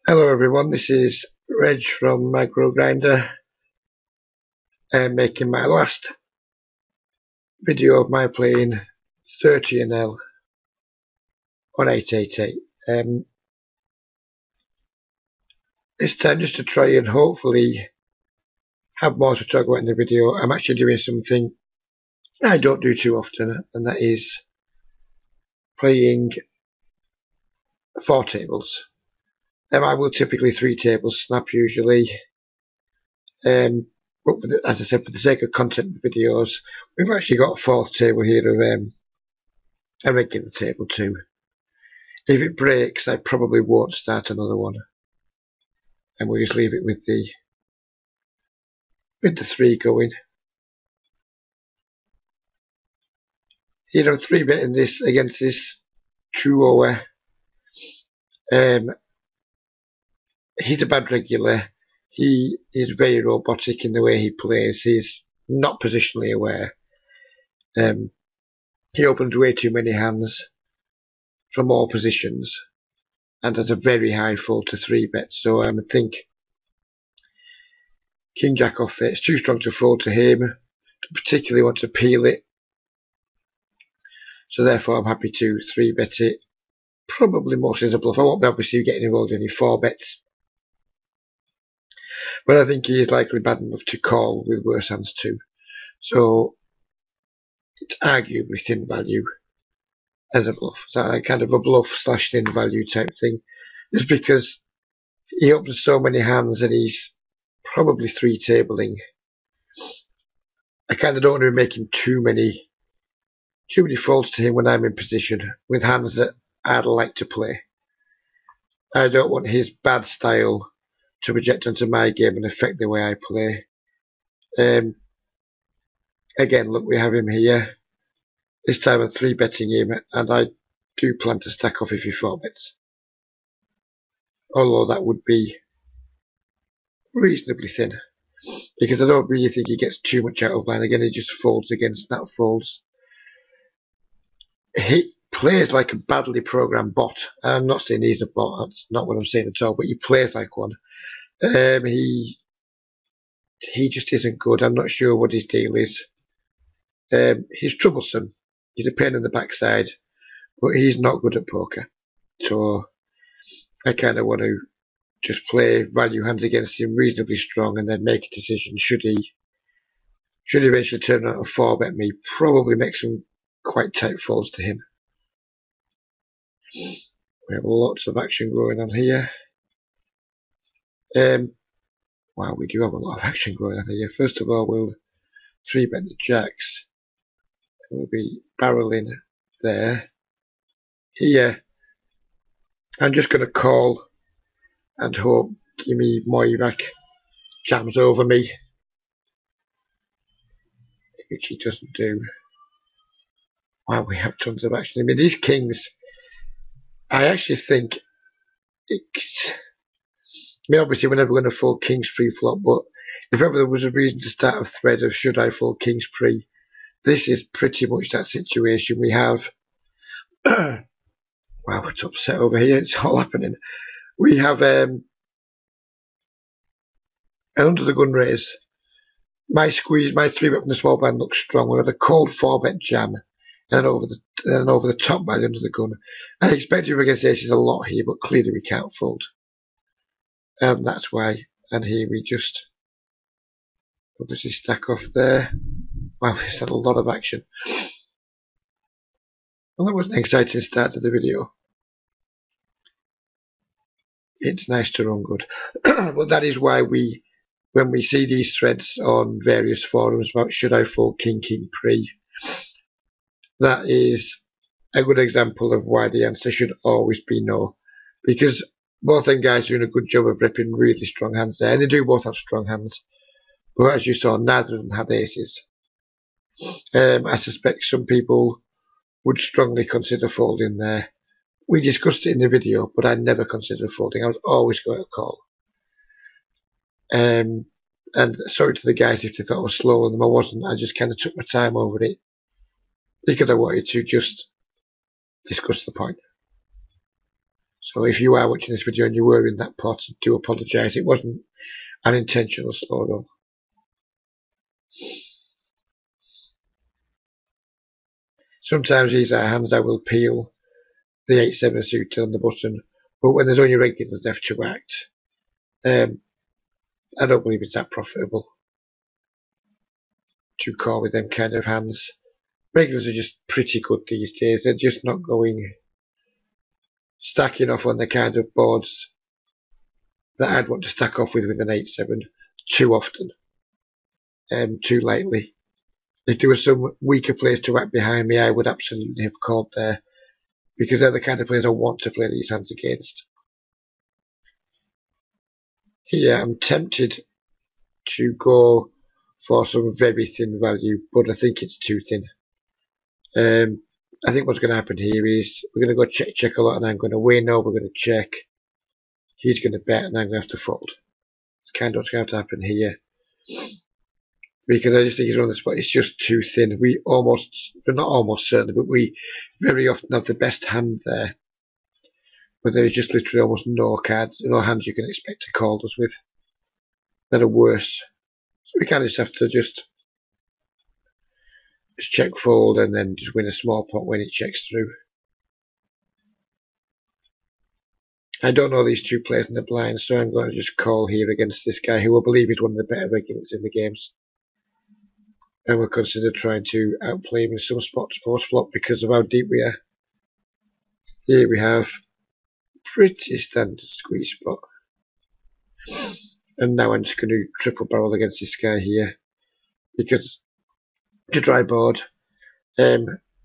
Hello everyone, this is Reg from Micro Grinder, making my last video of my playing 30NL on 888. This time just to try and hopefully have more to talk about in the video. I'm actually doing something I don't do too often, and that is playing 4 tables. I will typically 3 tables snap usually. But as I said, for the sake of content videos, we've actually got a 4th table here of a regular table too. If it breaks, I probably won't start another one, and we'll just leave it with the 3 going. Here I'm 3-betting this against this Chuoa. He's a bad regular. He is very robotic in the way he plays. He's not positionally aware. He opens way too many hands from all positions and has a very high fold to 3-bet. So I think King Jack off it's too strong to fold to him. Don't particularly want to peel it. So therefore I'm happy to 3-bet it. Probably mostly as a bluff. I won't be obviously getting involved in any 4-bets. But I think he is likely bad enough to call with worse hands too. So it's arguably thin value as a bluff. So kind of a bluff / thin value type thing. Just because he opens so many hands and he's probably 3-tabling. I kind of don't want to be making too many folds to him when I'm in position with hands that I'd like to play. I don't want his bad style to project onto my game and affect the way I play. Again, look, we have him here. This time I'm 3-betting him, and I do plan to stack off if he 4-bets. Although that would be reasonably thin, because I don't really think he gets too much out of line. Again, he just folds again, snap folds. He plays like a badly programmed bot. I'm not saying he's a bot, that's not what I'm saying at all, but he plays like one. He just isn't good. I'm not sure what his deal is. He's troublesome. He's a pain in the backside, but he's not good at poker. So I kind of want to just play value hands against him reasonably strong and then make a decision. Should he eventually turn out and 4-bet me, probably make some quite tight folds to him. We have lots of action going on here. Wow, we do have a lot of action going on here. First of all, we'll 3-bet the jacks. We'll be barreling there. Here, I'm just going to call and hope Jimmy Moirak jams over me, which he doesn't do. Wow, we have tons of action. I mean, these kings, I actually think it's... I mean, obviously we're never going to fold kings pre-flop, but if ever there was a reason to start a thread of should I fold kings pre, this is pretty much that situation. We have... wow, it's upset over here. It's all happening. We have an under the gun raise. My squeeze, my 3-bet from the small blind looks strong. We have a cold 4-bet jam, and over the top by the under the gun. I expect him against aces a lot here, but clearly we can't fold. And that's why. And here we just obviously stack off there. Wow, it's had a lot of action. Well, that was an exciting start to the video. It's nice to run good. But that is why when we see these threads on various forums about should I fold king pre, that is a good example of why the answer should always be no. Because both them guys are doing a good job of ripping really strong hands there. And they do both have strong hands. But as you saw, neither of them had aces. I suspect some people would strongly consider folding there. We discussed it in the video, but I never considered folding. I was always going to call. And sorry to the guys if they thought I was slower than them. I wasn't. I just kind of took my time over it because I wanted to just discuss the point. So if you are watching this video and you were in that pot, I do apologise. It wasn't an intentional slow roll. Sometimes these are hands I will peel the 8-7 suited on the button, but when there's only regulars left to act, I don't believe it's that profitable to call with them kind of hands. Regulars are just pretty good these days. They're just not going stacking off on the kind of boards that I'd want to stack off with an 8-7 too often, too lightly. If there was some weaker players to act behind me, I would absolutely have called there, because they're the kind of players I want to play these hands against. Here I'm tempted to go for some very thin value, but I think it's too thin. I think what's going to happen here is we're going to go check a lot, and I'm going to win, or we're going to check. He's going to bet, and I'm going to have to fold. It's kind of what's going to have to happen here. Because I just think he's on the spot. It's just too thin. We're not almost certainly, but we very often have the best hand there. But there is just literally almost no cards, no hands you can expect to call us with that are worse. So we kind of just have to just check fold and then just win a small pot when it checks through. I don't know these two players in the blind, so I'm going to just call here against this guy who I believe is one of the better regulars in the games. And we'll consider trying to outplay him in some spots post-flop because of how deep we are. Here we have pretty standard squeeze spot. And now I'm just going to triple barrel against this guy here, because to dry board, I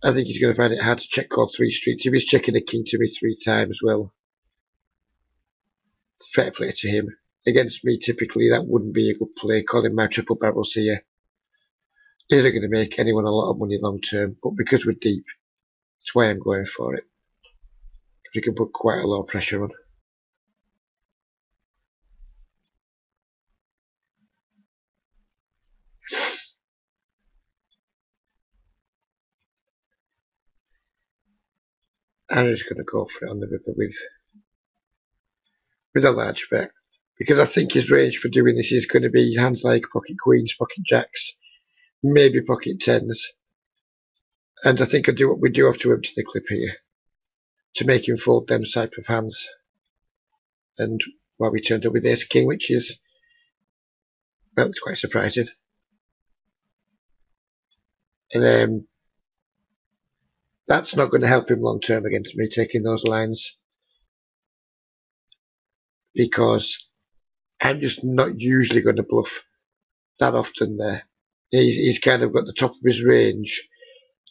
think he's going to find it hard to check call 3 streets. If he's checking a king to me 3 times, well, fair play to him. Against me, typically that wouldn't be a good play, calling my triple barrels here. It isn't going to make anyone a lot of money long term, but because we're deep, that's why I'm going for it. We can put quite a lot of pressure on. I'm just going to go for it on the river with a large bet, because I think his range for doing this is going to be hands like pocket queens, pocket jacks, maybe pocket tens, and I think we do have to empty the clip here to make him fold them type of hands. And while we turned up with ace king, which is, well, it's quite surprising. And that's not going to help him long term against me taking those lines, because I'm just not usually going to bluff that often there. He's kind of got the top of his range,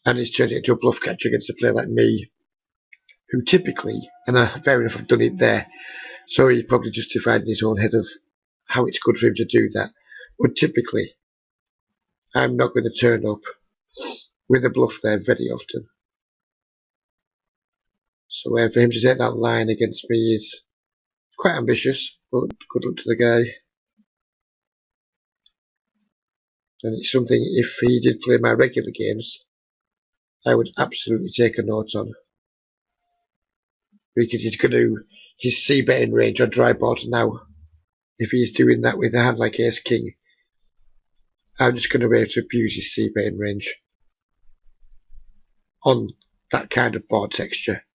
and he's turned it into a bluff catcher against a player like me, who typically, and fair enough, I've done it there, so he's probably justified in his own head of how it's good for him to do that. But typically, I'm not going to turn up with a bluff there very often. So for him to take that line against me is quite ambitious, but good luck to the guy. And it's something, if he did play my regular games, I would absolutely take a note on. Because his c-betting range on dry board now, if he's doing that with a hand like ace king, I'm just going to be able to abuse his c-betting range on that kind of board texture.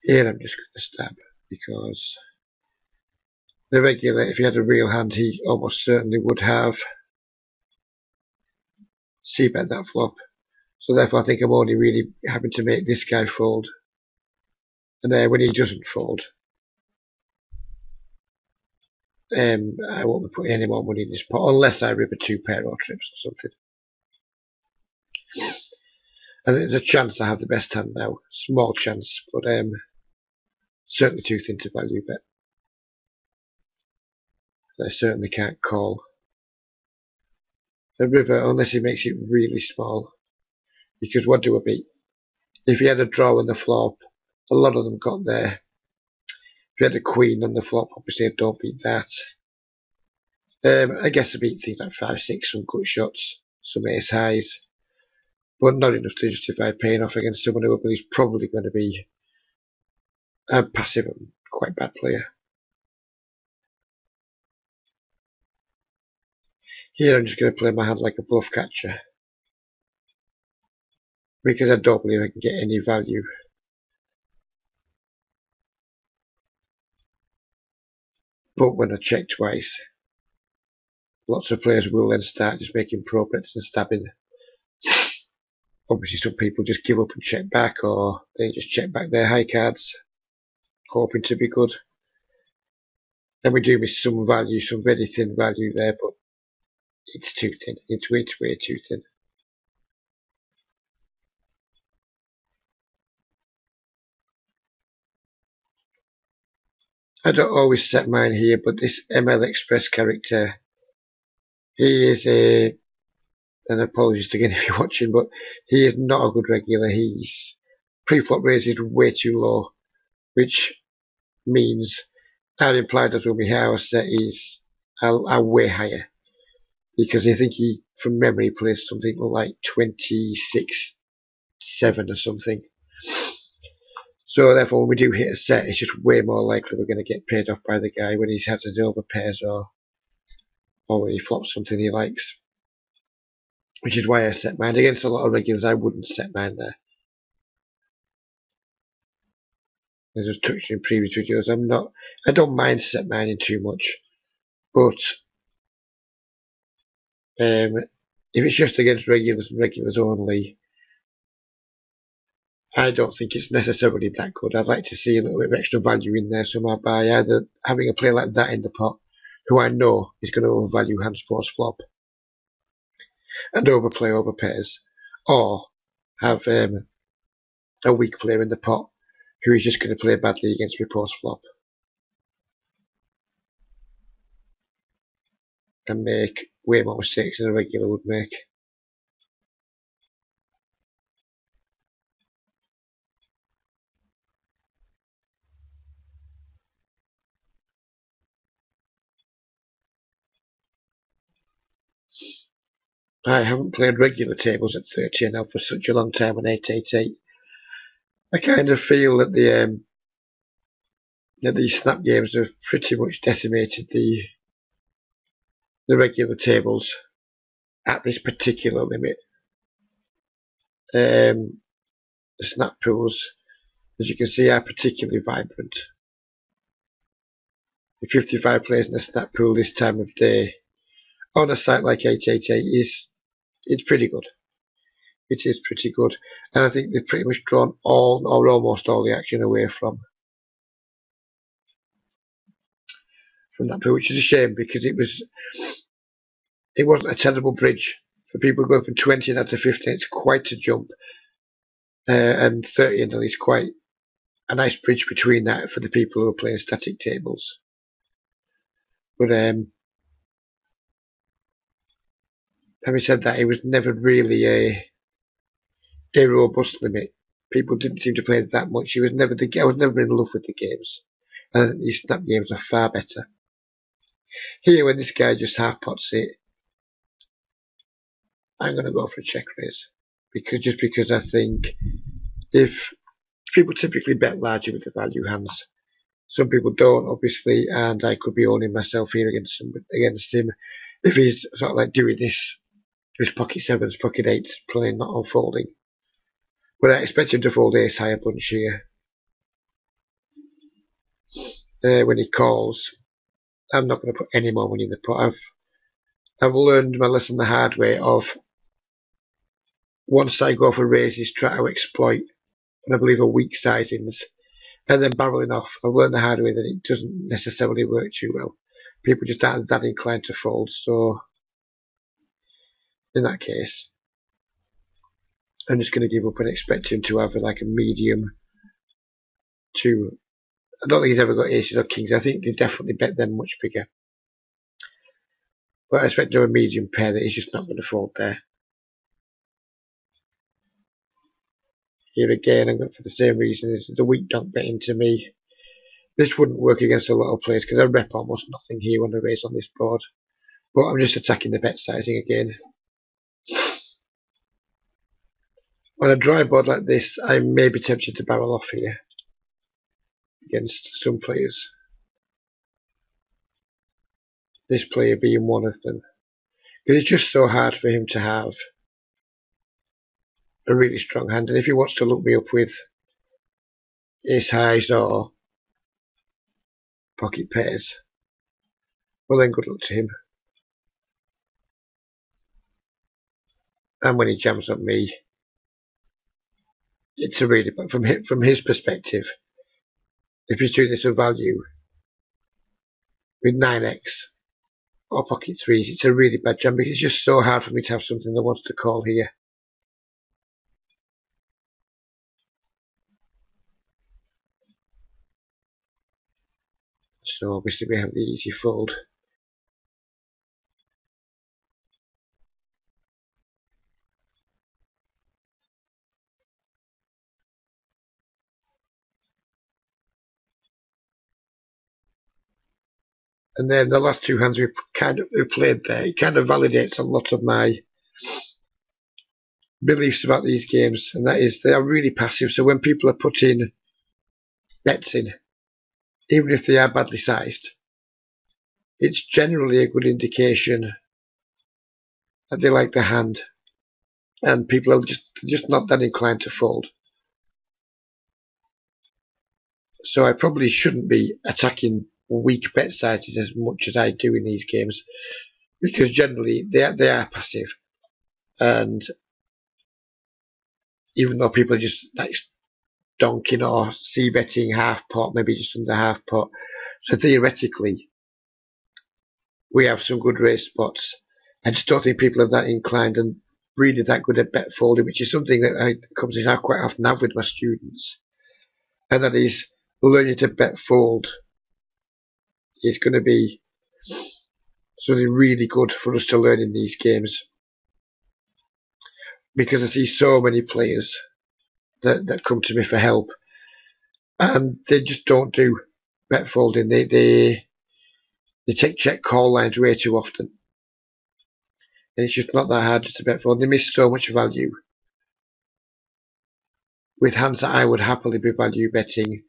Here I'm just going to stab, because the regular, if he had a real hand, he almost certainly would have c-bet that flop. So therefore I think I'm only really having to make this guy fold. And then when he doesn't fold, I won't be putting any more money in this pot, unless I rip a 2 pair or trips or something. And there's a chance I have the best hand now. Small chance, but certainly too thin to value bet. I certainly can't call the river unless he makes it really small. because what do I beat? If he had a draw on the flop, a lot of them got there. If you had a queen on the flop, obviously I don't beat that. I guess I beat things like 5-6, some gut shots, some ace highs, but not enough to justify paying off against someone who is probably going to be a passive and quite bad player. Here I'm just going to play my hand like a bluff catcher, because I don't believe I can get any value. But when I check twice, lots of players will then start just making pro bets and stabbing. Obviously some people just give up and check back, or they just check back their high cards, hoping to be good. And we do miss some value, some very thin value there, but it's too thin. It's way too thin. I don't always set mine here, but this ML Express character, he is a, and apologies again if you're watching, but he is not a good regular. He's pre-flop raise is way too low, which means our implied odds when we have set is are way higher, because I think he, from memory, plays something like 26-7 or something. So therefore, when we do hit a set, it's just way more likely we're going to get paid off by the guy when he's had his over pairs, or when he flops something he likes. Which is why I set mine. Against a lot of regulars, I wouldn't set mine there. As I've touched in previous videos, I don't mind set mining too much, but if it's just against regulars and regulars only, I don't think it's necessarily that good. I'd like to see a little bit of extra value in there somehow by either having a player like that in the pot, who I know is going to overvalue hands post flop and overplay over pairs, or have a weak player in the pot who is just going to play badly against me post flop and make way more mistakes than a regular would make. I haven't played regular tables at 30 now for such a long time on 888. I kind of feel that these snap games have pretty much decimated the regular tables at this particular limit. The snap pools, as you can see, are particularly vibrant. The 55 players in a snap pool this time of day on a site like 888 it's pretty good. It is pretty good, and I think they've pretty much drawn all or almost all the action away from that pool, which is a shame, because it wasn't a terrible bridge for people going from 20 now to 15. It's quite a jump, and 30 and is quite a nice bridge between that for the people who are playing static tables. But having said that, it was never really a robust limit. People didn't seem to play it that much. I was never in love with the games, and I think these snap games are far better. Here, when this guy just half pots it, I'm going to go for a check raise, because I think if people typically bet larger with the value hands, some people don't, obviously, and I could be owning myself here against him if he's sort of like doing this, his pocket sevens, pocket eights, playing not on folding. But I expect him to fold ace high a bunch here. When he calls, I'm not going to put any more money in the pot. I've learned my lesson the hard way of, once I go for raises, try to exploit, and I believe, a weak sizings, and then barreling off. I've learned the hard way that it doesn't necessarily work too well. People just aren't that inclined to fold, so in that case, I'm just going to give up and expect him to have like a medium to. I don't think he's ever got aces or kings. I think they definitely bet them much bigger. But I expect to have a medium pair that he's just not going to fold there. Here again, I'm going for the same reason. Is the weak donk betting to me. This wouldn't work against a lot of players because I rep almost nothing here when I raise on this board. But I'm just attacking the bet sizing again. On a dry board like this, I may be tempted to barrel off here against some players. This player being one of them. Because it's just so hard for him to have a really strong hand. And if he wants to look me up with ace highs or pocket pairs, well then good luck to him. And when he jams on me, it's a really, but from his perspective, if he's doing this with value with 9x or pocket threes, it's a really bad jam because it's just so hard for me to have something that wants to call here. So obviously we have the easy fold. And then the last two hands we played there, it kind of validates a lot of my beliefs about these games, and that is they are really passive. So when people are putting bets in, even if they are badly sized, it's generally a good indication that they like the hand, and people are just not that inclined to fold. So I probably shouldn't be attacking weak bet sizes as much as I do in these games, because generally they are passive, and even though people are just like donking or c-betting half pot, maybe just under half pot, so theoretically we have some good raise spots. I just don't think people are that inclined and really that good at bet folding, which is something that I quite often have with my students, and that is learning to bet fold is going to be something really good for us to learn in these games, because I see so many players that come to me for help and they just don't do bet folding. They take check call lines way too often, and it's just not that hard to bet fold. They miss so much value with hands that I would happily be value betting.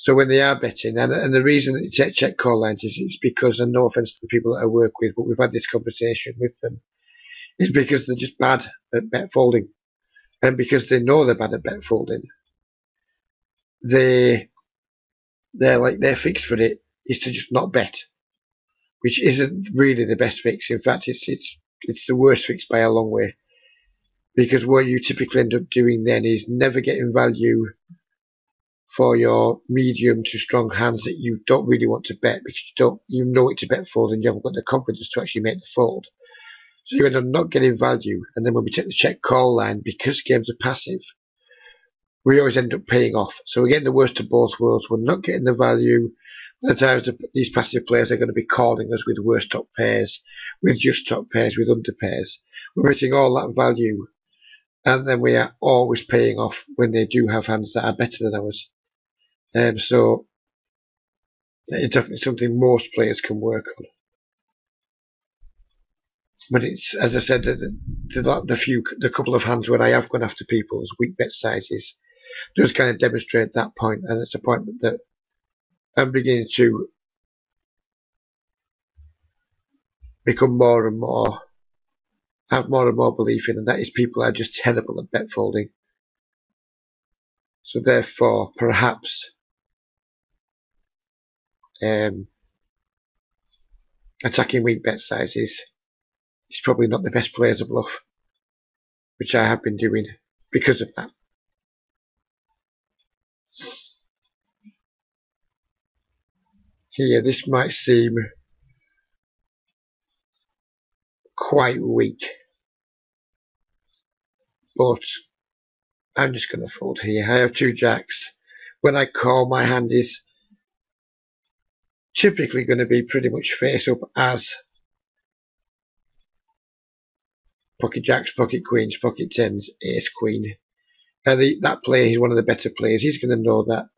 So when they are betting, and the reason that they take check call lines is it's because, and no offense to the people that I work with, but we've had this conversation with them, is because they're just bad at bet folding, and because they know they're bad at bet folding, their fix for it is to just not bet, which isn't really the best fix. In fact, it's the worst fix by a long way, because what you typically end up doing then is never getting value for your medium to strong hands that you don't really want to bet, because you know it's a bet fold and you haven't got the confidence to actually make the fold. So you end up not getting value, and then when we take the check call line, because games are passive, we always end up paying off. So we're getting the worst of both worlds. We're not getting the value. At times these passive players are going to be calling us with worse top pairs, with just top pairs, with under pairs. We're missing all that value, and then we are always paying off when they do have hands that are better than ours. So it's definitely something most players can work on. But it's, as I said, the couple of hands where I have gone after people's weak bet sizes does kind of demonstrate that point, and it's a point that I'm beginning to become more and more, have more and more belief in, and that is people are just terrible at bet folding. So therefore, perhaps attacking weak bet sizes is probably not the best players of bluff, which I have been doing because of that. Here, this might seem quite weak, but I'm just going to fold here. I have two jacks. When I call, my hand is typically going to be pretty much face up as pocket jacks, pocket queens, pocket tens, ace queen. That player is one of the better players. He's going to know that.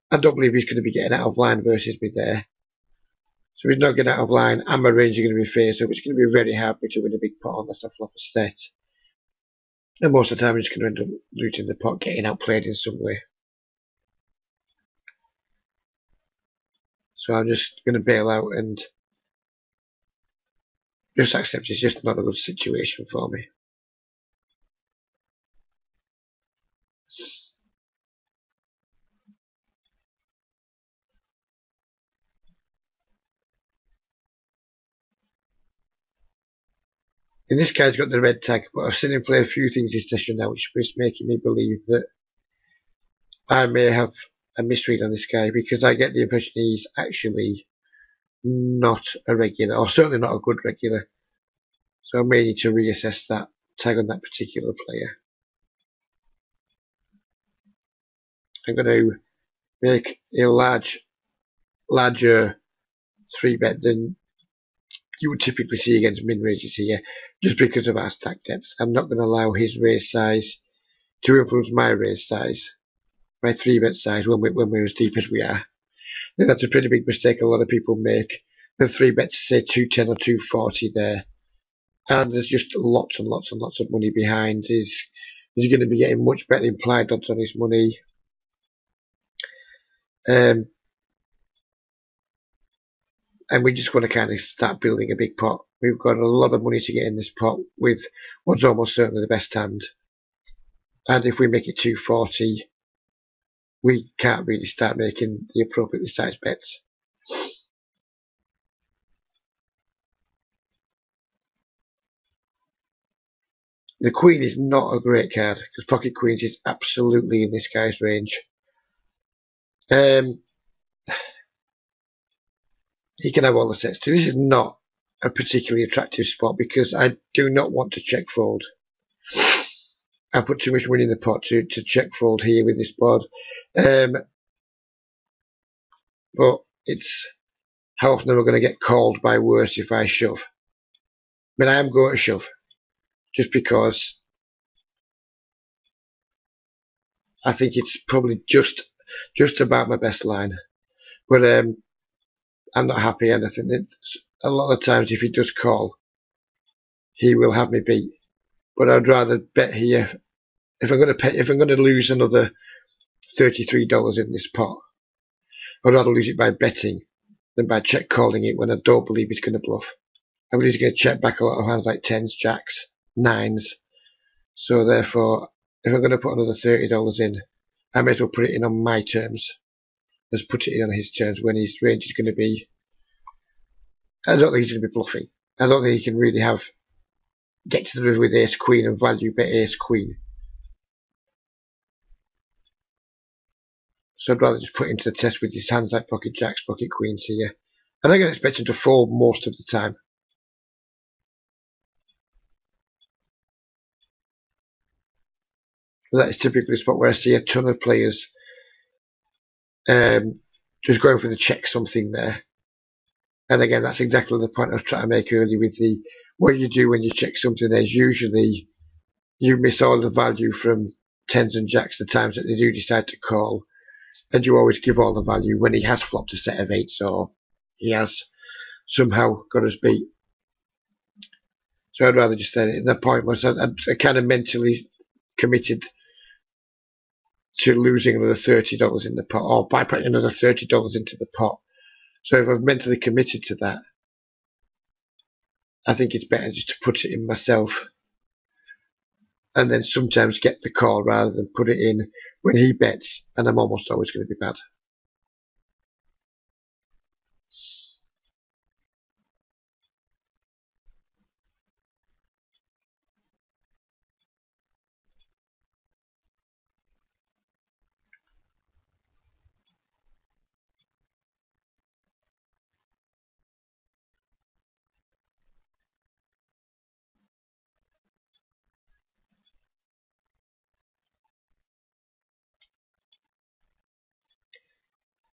I don't believe he's going to be getting out of line versus me there. So if he's not getting out of line, and my range are going to be face up, it's going to be very hard for me to win a big pot unless I flop a set. And most of the time, I'm just going to end up losing the pot, getting outplayed in some way. So I'm just going to bail out and just accept it's just not a good situation for me. And this guy's got the red tag, but I've seen him play a few things this session now, which is making me believe that I may have a misread on this guy, because I get the impression he's actually not a regular, or certainly not a good regular. So I may need to reassess that tag on that particular player. I'm going to make a larger 3-bet than you would typically see against min ranges here, just because of our stack depth. I'm not going to allow his raise size to influence my raise size, my 3-bet size, when we're as deep as we are. I think that's a pretty big mistake a lot of people make. The 3-bet to say 210 or 240 there, and there's just lots and lots and lots of money behind. He's going to be getting much better implied odds on his money. And we just want to kind of start building a big pot. We've got a lot of money to get in this pot with what's almost certainly the best hand. And if we make it 240, we can't really start making the appropriately sized bets. The Queen is not a great card, because Pocket Queens is absolutely in this guy's range. He can have all the sets too. This is not a particularly attractive spot, because I do not want to check fold. I put too much money in the pot to check fold here with this board. But it's how often am I going to get called by worse if I shove? I mean, I am going to shove, just because I think it's probably just about my best line. But I'm not happy, and I think that a lot of times if he does call, he will have me beat. But I'd rather bet here. If I'm going to lose another $33 in this pot, I'd rather lose it by betting than by check calling it when I don't believe he's going to bluff. I believe he's going to check back a lot of hands like 10s, jacks, 9s. So therefore, if I'm going to put another $30 in, I may as well put it in on my terms as put it in on his terms, when his range is going to be. I don't think he's going to be bluffing. I don't think he can really get to the river with ace queen and value bet ace queen. So I'd rather just put him to the test with his hands like pocket jacks, pocket queens here. And I can expect him to fold most of the time. That is typically the spot where I see a ton of players just going for the check something there. And again, that's exactly the point I was trying to make earlier with the what you do when you check something is usually you miss all the value from 10s and jacks the times that they do decide to call, and you always give all the value when he has flopped a set of 8s or he has somehow got us beat. So I'd rather just say at that point was I kind of mentally committed to losing another $30 in the pot, or by putting another $30 into the pot. So if I've mentally committed to that, I think it's better just to put it in myself and then sometimes get the call rather than put it in when he bets, and I'm almost always going to be bad.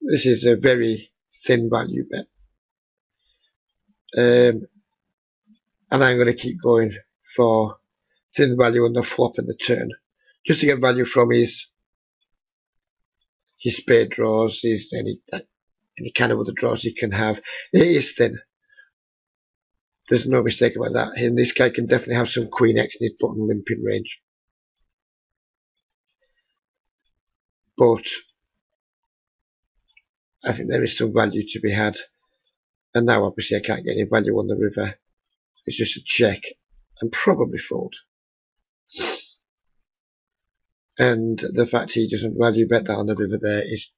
This is a very thin value bet. And I'm going to keep going for thin value on the flop and the turn. just to get value from his spade draws, his any kind of other draws he can have. It is thin. There's no mistake about that. And this guy can definitely have some Queen X in his button limping range. But I think there is some value to be had. And now obviously I can't get any value on the river. It's just a check and probably fold. And the fact he doesn't value bet that on the river there is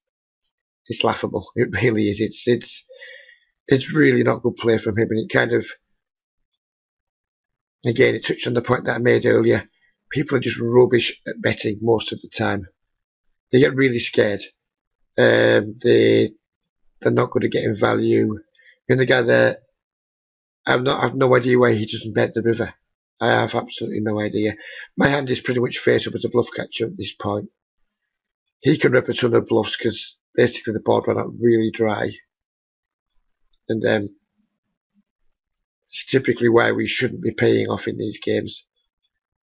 laughable. It really is. It's really not good play from him, and it kind of, again, it touched on the point that I made earlier. People are just rubbish at betting most of the time. They get really scared. They're not good at getting value. And the guy there, I've no idea why he doesn't bet the river. I have absolutely no idea. My hand is pretty much face up as a bluff catcher at this point. He can rip a ton of bluffs because basically the board ran out really dry. And it's typically why we shouldn't be paying off in these games.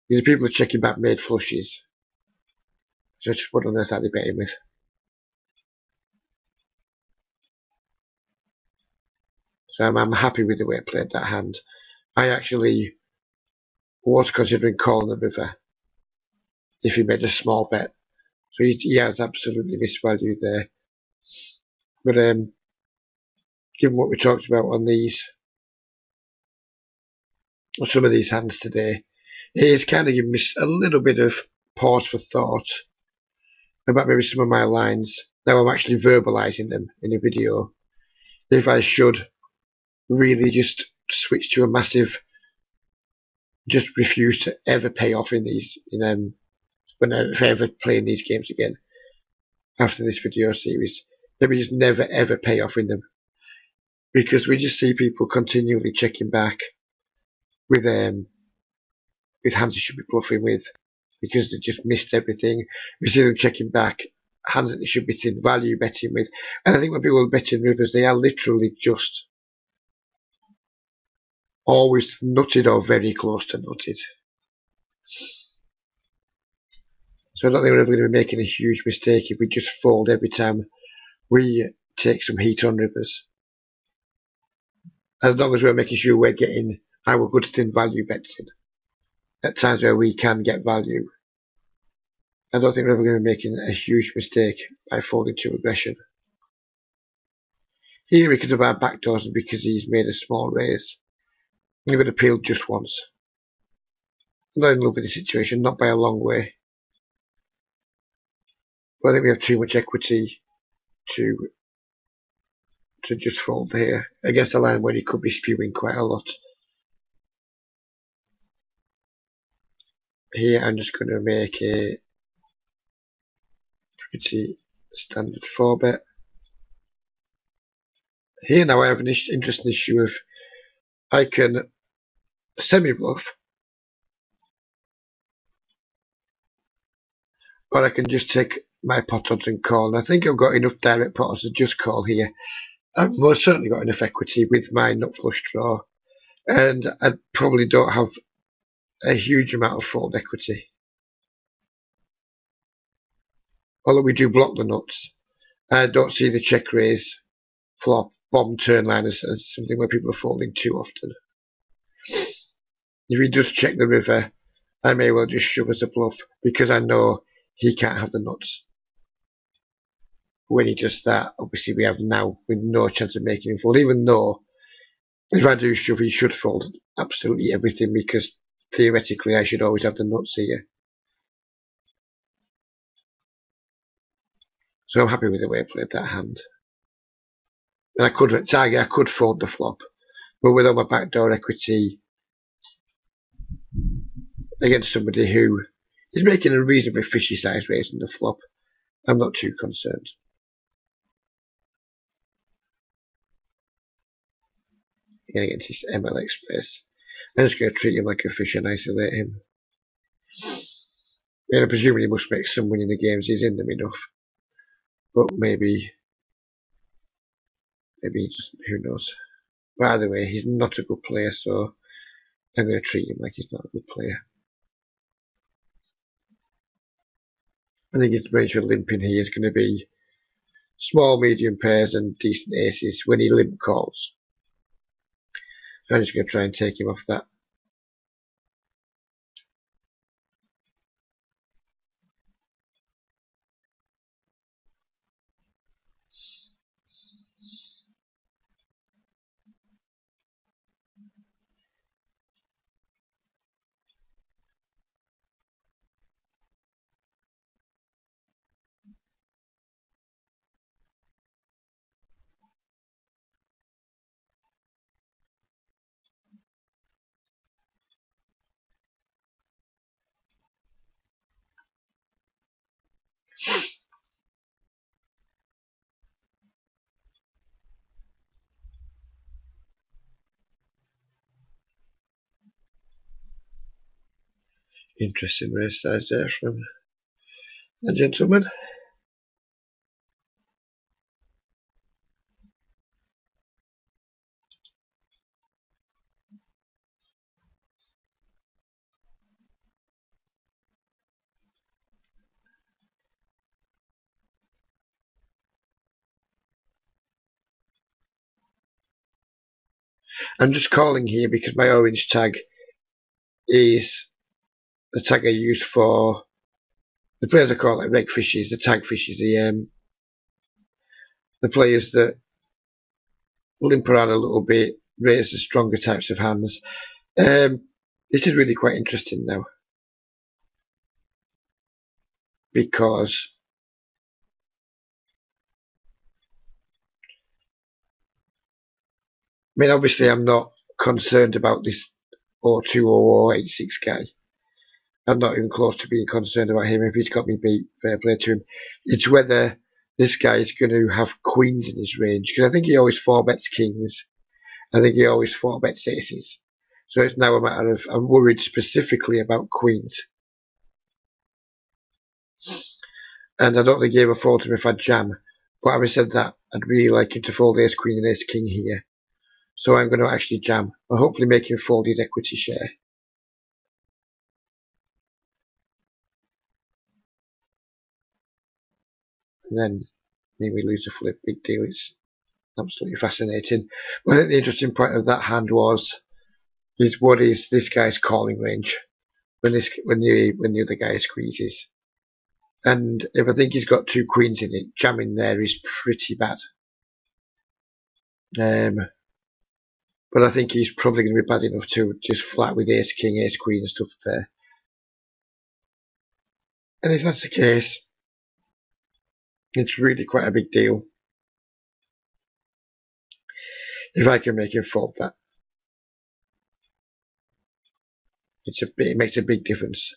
These people are checking back made flushes. So just what on earth are they betting with? So I'm happy with the way I played that hand. I actually was considering calling the river if he made a small bet. So he has absolutely misvalued there. But given what we talked about on some of these hands today, it is kind of giving me a little bit of pause for thought about maybe some of my lines. Now I'm actually verbalizing them in a video. If I should really just switch to a massive, just refuse to ever pay off in these, if I ever play in these games again after this video series, maybe just never ever pay off in them, because we just see people continually checking back with hands they should be bluffing with because they just missed everything. We see them checking back hands that they should be thin value betting with, and I think when people are betting rivers, they are literally just always nutted or very close to nutted. So I don't think we're ever going to be making a huge mistake if we just fold every time we take some heat on rivers. As long as we're making sure we're getting our good thin value bets in at times where we can get value. I don't think we're ever going to be making a huge mistake by folding to aggression. Here we could have our backdoors because he's made a small raise. We've got appealed just once. I'm not in love with the situation, not by a long way. But I think we have too much equity to just fold here against a line where he could be spewing quite a lot. Here I'm just going to make a pretty standard 4-bet. Here now I have an interesting issue of I can semi-bluff, or I can just take my pot odds and call. And I think I've got enough direct pot odds to just call here. I've most certainly got enough equity with my nut flush draw, and I probably don't have a huge amount of fold equity. Although we do block the nuts, I don't see the check raise, flop, bomb turn line as something where people are folding too often. If he does check the river, I may well just shove as a bluff because I know he can't have the nuts. When he does that, obviously we have now with no chance of making him fold, even though if I do shove, he should fold absolutely everything because theoretically I should always have the nuts here. So I'm happy with the way I played that hand. And I could fold the flop, but with all my backdoor equity against somebody who is making a reasonably fishy size raise in the flop, I'm not too concerned. Against his MLX place, I'm just going to treat him like a fish and isolate him. And I presume he must make some money in the games, he's in them enough. But maybe he just, who knows. But either way, he's not a good player, so I'm going to treat him like he's not a good player. I think his range for limping here is going to be small, medium pairs and decent aces when he limp calls. So I'm just going to try and take him off that. Interesting race size there from a gentleman. I'm just calling here because my orange tag is the tag I use for the players. I call it reg fishes. The tag fishes, the players that limp around a little bit, raise the stronger types of hands. This is really quite interesting now because I mean, obviously, I'm not concerned about this 0-2 or 0-8-6 guy. I'm not even close to being concerned about him. If he's got me beat, fair play to him. It's whether this guy is going to have queens in his range, because I think he always 4-bets kings. I think he always 4-bets aces. So it's now a matter of, I'm worried specifically about queens. And I don't think he ever fold him if I jam. But having said that, I'd really like him to fold ace queen and ace king here. So I'm going to actually jam and hopefully make him fold his equity share. And then maybe lose a flip, big deal. It's absolutely fascinating. But I think the interesting point of that hand is what is this guy's calling range when the other guy squeezes. And if I think he's got two queens in it, jamming there is pretty bad. But I think he's probably going to be bad enough to just flat with ace king, ace queen and stuff there. And if that's the case, it's really quite a big deal if I can make him fold that. It makes a big difference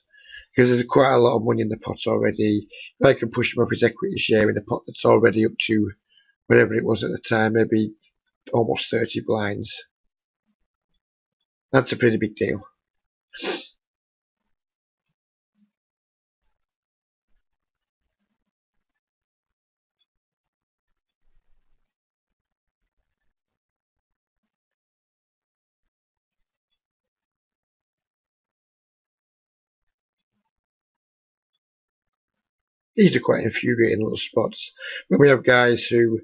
because there's quite a lot of money in the pot already. If I can push him up his equity share in a pot that's already up to whatever it was at the time, maybe almost 30 blinds, that's a pretty big deal. These are quite infuriating little spots when we have guys who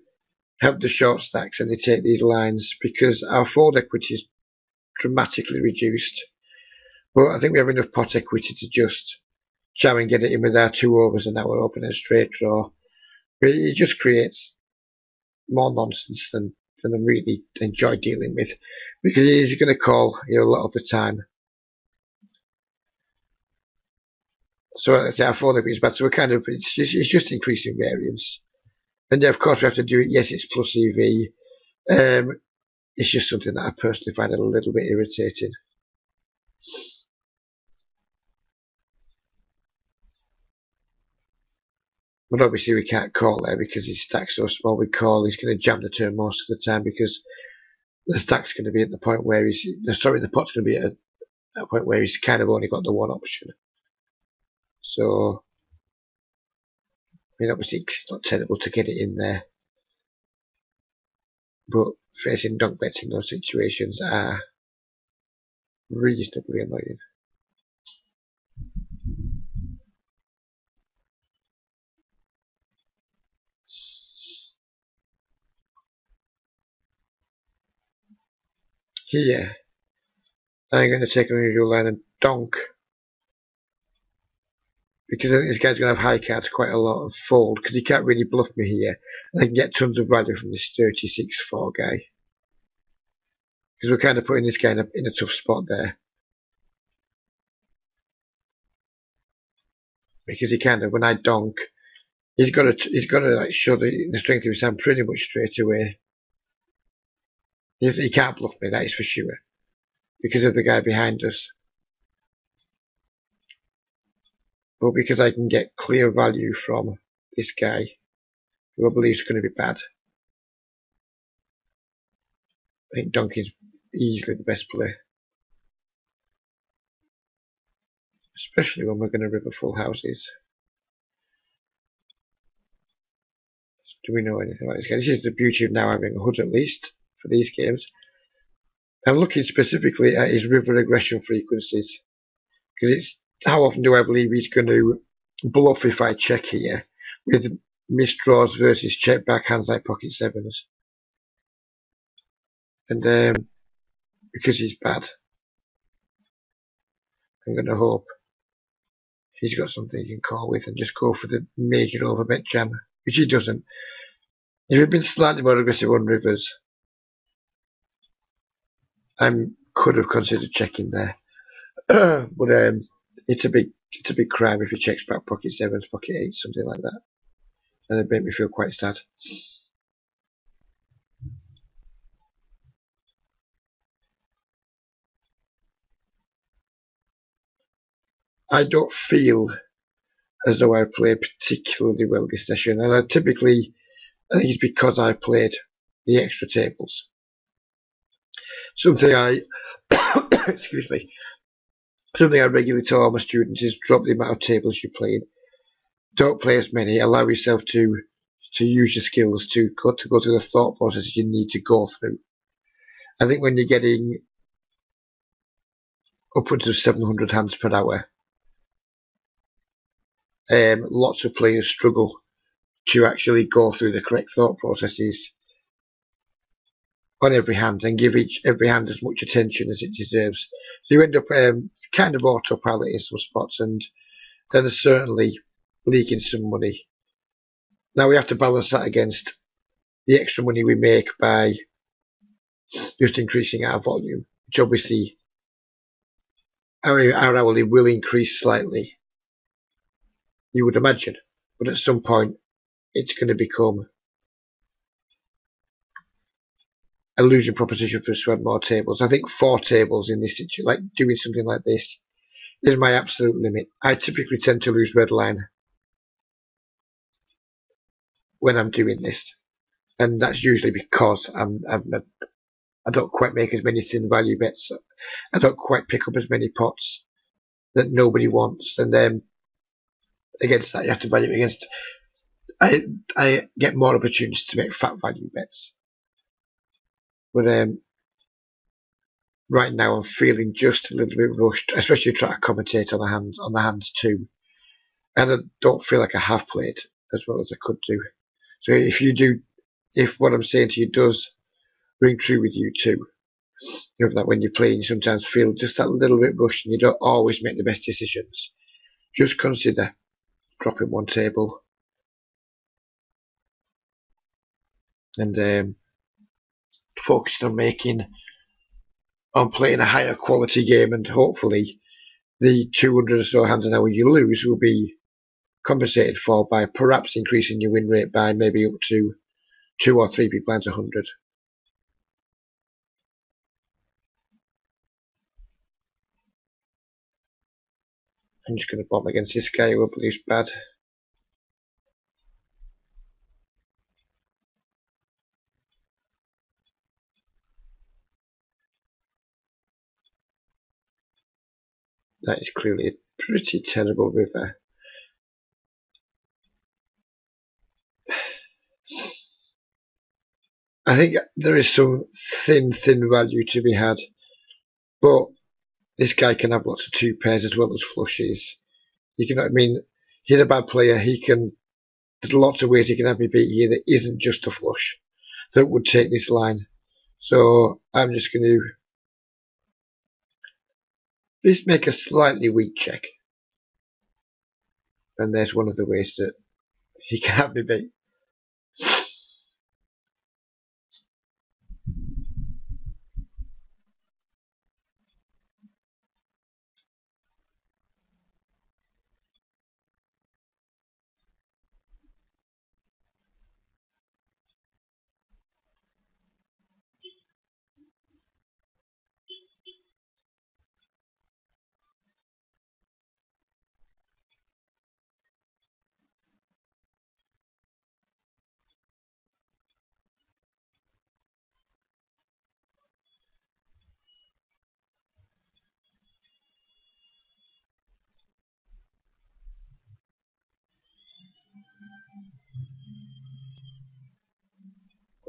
have the short stacks and they take these lines because our fold equity is dramatically reduced. But I think we have enough pot equity to just jam and get it in with our 2 overs and now we're open a straight draw. But it just creates more nonsense than I really enjoy dealing with because he's going to call a lot of the time. So I say our fold equity is bad. So we're kind of it's just increasing variance. And yeah, of course we have to do it. Yes, it's plus EV. It's just something that I personally find a little bit irritating. But obviously we can't call there because his stack's so small. We call, he's going to jam the turn most of the time because the stack's going to be at the point where the pot's going to be at a point where he's kind of only got the one option. So, I mean, obviously it's not terrible to get it in there. But facing donk bets in those situations are reasonably annoying. here, I'm going to take an unusual line and donk. Because I think this guy's going to have high cards quite a lot of fold, because he can't really bluff me here. And I can get tons of value from this 36-4 guy. Because we're kind of putting this guy in a tough spot there. Because he kind of, when I donk, he's got to like show the strength of his hand pretty much straight away. He can't bluff me, that is for sure. Because of the guy behind us. But because I can get clear value from this guy, who I believe is going to be bad. I think donkey's easily the best play. Especially when we're going to river full houses. Do we know anything about this guy? This is the beauty of now having a HUD at least for these games. I'm looking specifically at his river aggression frequencies. Because it's how often do I believe he's going to bluff if I check here with missed draws versus check back hands like pocket sevens. And because he's bad, I'm going to hope he's got something he can call with and just go for the major overbet jam, which he doesn't. If he'd been slightly more aggressive on rivers, I could have considered checking there. But it's a big crime if he checks back pocket sevens, pocket eights, something like that. And it made me feel quite sad. I don't feel as though I played particularly well this session, and I think it's because I played the extra tables. Something I excuse me. Something I regularly tell all my students is drop the amount of tables you play in. Don't play as many. Allow yourself to use your skills to go through the thought process you need to go through. I think when you're getting upwards of 700 hands per hour, lots of players struggle to actually go through the correct thought processes on every hand and give every hand as much attention as it deserves. So you end up kind of autopilot in some spots, and then there's certainly leaking some money. Now we have to balance that against the extra money we make by just increasing our volume, which obviously our hourly will increase slightly, you would imagine, but at some point it's going to become a losing proposition for us to add more tables. I think 4 tables in this situation, like doing something like this, is my absolute limit. I typically tend to lose red line when I'm doing this, and that's usually because I don't quite make as many thin value bets. I don't quite pick up as many pots that nobody wants, and then against that you have to value against. I get more opportunities to make fat value bets, but right now I'm feeling just a little bit rushed, especially trying to commentate on the hands too, and I don't feel like I have played as well as I could do. So if what I'm saying to you does ring true with you too, you know that when you're playing you sometimes feel just that little bit rushed and you don't always make the best decisions, just consider dropping 1 table and focusing on playing a higher quality game, and hopefully the 200 or so hands an hour you lose will be compensated for by perhaps increasing your win rate by maybe up to 2 or 3 big blinds 100. I'm just going to bomb against this guy who I believe is bad. That is clearly a pretty terrible river. I think there is some thin value to be had, but this guy can have lots of 2 pairs as well as flushes. You can, I mean, he's a bad player. There's lots of ways he can have me beat here that isn't just a flush that would take this line. So I'm just going to Please make a slightly weak check. And there's one of the ways that he can have me beat.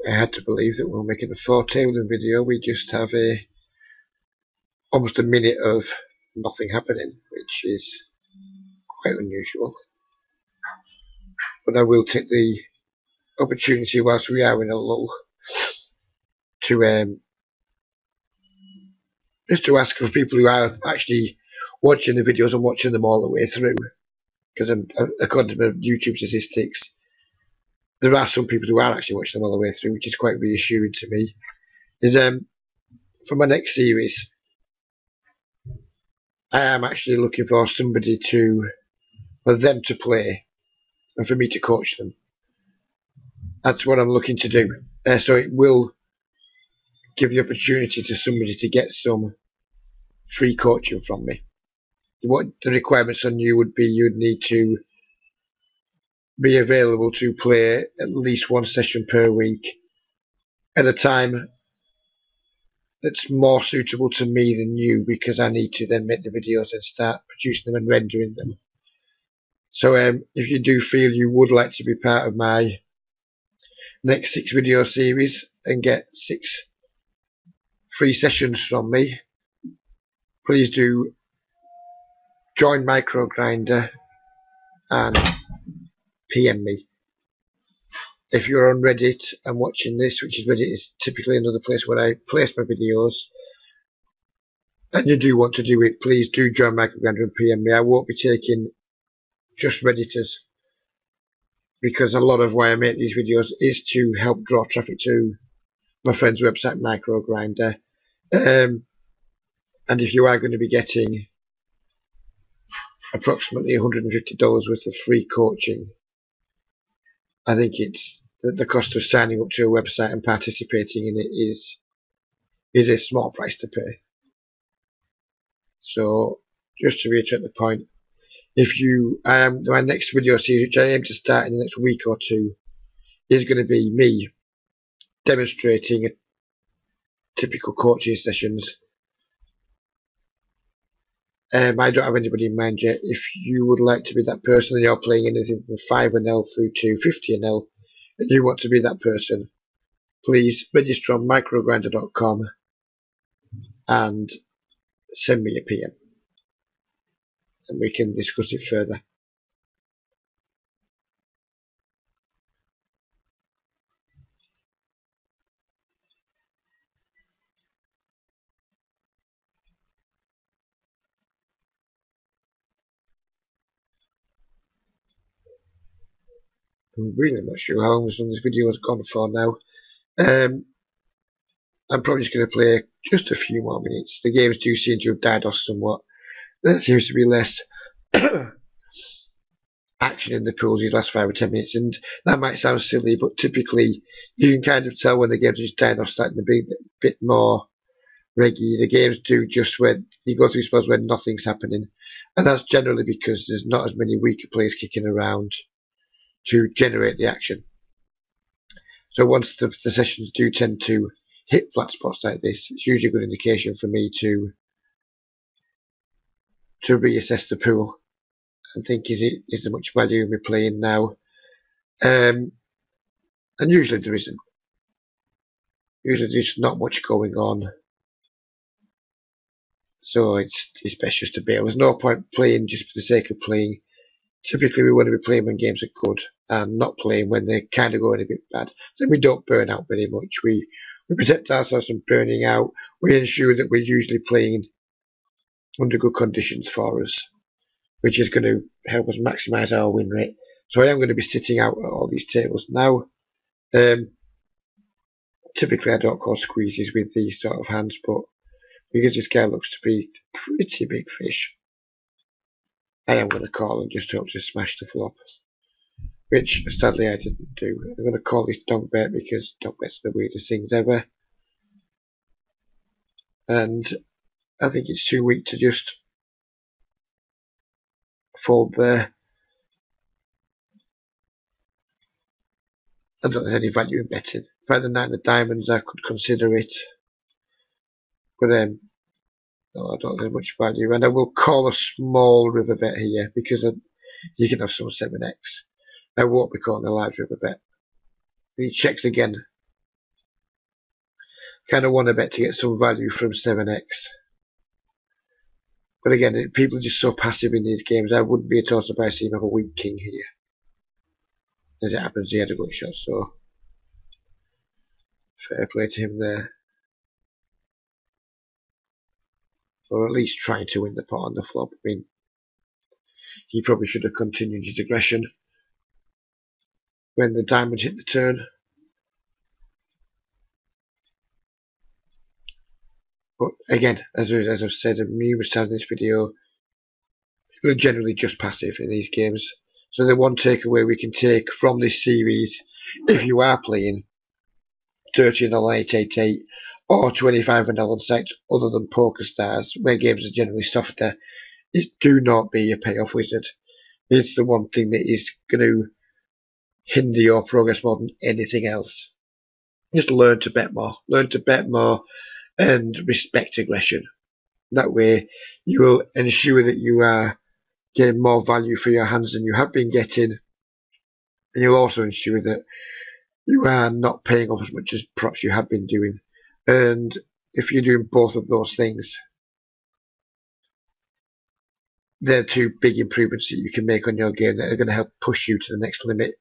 I had to believe that when we're making a 4-tabling video, we just have almost a minute of nothing happening, which is quite unusual. But I will take the opportunity whilst we are in a lull to just to ask for people who are actually watching the videos and watching them all the way through, because according to YouTube statistics, there are some people who are actually watching them all the way through, which is quite reassuring to me. Is for my next series, I am actually looking for somebody for them to play and for me to coach them. That's what I'm looking to do. So it will give the opportunity to somebody to get some free coaching from me. What the requirements on you would be, you'd need to be available to play at least one session per week at a time that's more suitable to me than you, because I need to then make the videos and start producing them and rendering them. So if you do feel you would like to be part of my next 6 video series and get 6 free sessions from me, please do join MicroGrinder and PM me. If you're on Reddit and watching this, which is Reddit is typically another place where I place my videos, and you do want to do it, please do join MicroGrinder and PM me. I won't be taking just Redditors, because a lot of why I make these videos is to help draw traffic to my friend's website, MicroGrinder. And if you are going to be getting approximately $150 worth of free coaching, I think it's the cost of signing up to a website and participating in it is a small price to pay. So just to reiterate the point, my next video series, which I aim to start in the next week or two, is going to be me demonstrating typical coaching sessions. I don't have anybody in mind yet. If you would like to be that person and you're playing anything from 5NL through to 50NL and you want to be that person, please register on microgrinder.com and send me a PM and we can discuss it further. I'm really not sure how long this video has gone for now. I'm probably just going to play just a few more minutes. The games do seem to have died off somewhat. There seems to be less action in the pools these last 5 or 10 minutes, and that might sound silly, but typically you can kind of tell when the games are just died off, starting to be a bit more reggy. The games do just when you go through spells when nothing's happening, and that's generally because there's not as many weaker players kicking around to generate the action. So once the sessions do tend to hit flat spots like this, it's usually a good indication for me to reassess the pool and think, is there much value in me playing now? And usually there isn't. Usually there's not much going on, so it's best just to bail. There's no point playing just for the sake of playing. Typically we want to be playing when games are good and not playing when they're kind of going a bit bad. So we don't burn out very much. We protect ourselves from burning out. We ensure that we're usually playing under good conditions for us, which is going to help us maximise our win rate. So I am going to be sitting out at all these tables now. Typically I don't call squeezes with these sort of hands, but because this guy looks to be pretty big fish, I am going to call and just hope to smash the flop, which sadly I didn't do. I'm going to call this donk bet because donk bets are the weirdest things ever, and I think it's too weak to just fold there. I don't think there's any value in betting. If I had the 9 of diamonds I could consider it, but no, I don't think there's much value, and I will call a small river bet here because you can have some 7x. I won't be calling a large river bet. He checks again. Kind of want to bet to get some value from 7x. But again, people are just so passive in these games. I wouldn't be at all surprised to see him have a weak king here. As it happens, he had a good shot, so fair play to him there. Or at least trying to win the pot on the flop. I mean, he probably should have continued his aggression when the diamond hit the turn. But again, as I've said numerous times in this video, people are generally just passive in these games. So the one takeaway we can take from this series, if you are playing 30 on 888 or 25 on sites other than PokerStars, where games are generally softer, is do not be a payoff wizard. It's the one thing that is going to hinder your progress more than anything else. Just learn to bet more. Learn to bet more and respect aggression. That way you will ensure that you are getting more value for your hands than you have been getting, and you'll also ensure that you are not paying off as much as perhaps you have been doing. And if you're doing both of those things, they're two big improvements that you can make on your game that are going to help push you to the next limit.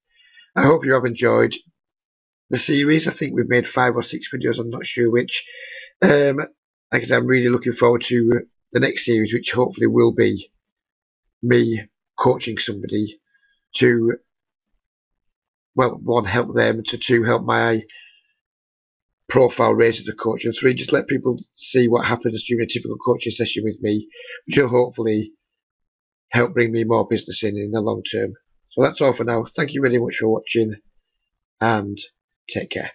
I hope you have enjoyed the series. I think we've made 5 or 6 videos, I'm not sure which. Like I said, I'm really looking forward to the next series, which hopefully will be me coaching somebody to, well, 1, help them, to 2, help my profile raise as a coach, and 3, just let people see what happens during a typical coaching session with me, which will hopefully help bring me more business in the long term. So that's all for now. Thank you very much for watching, and take care.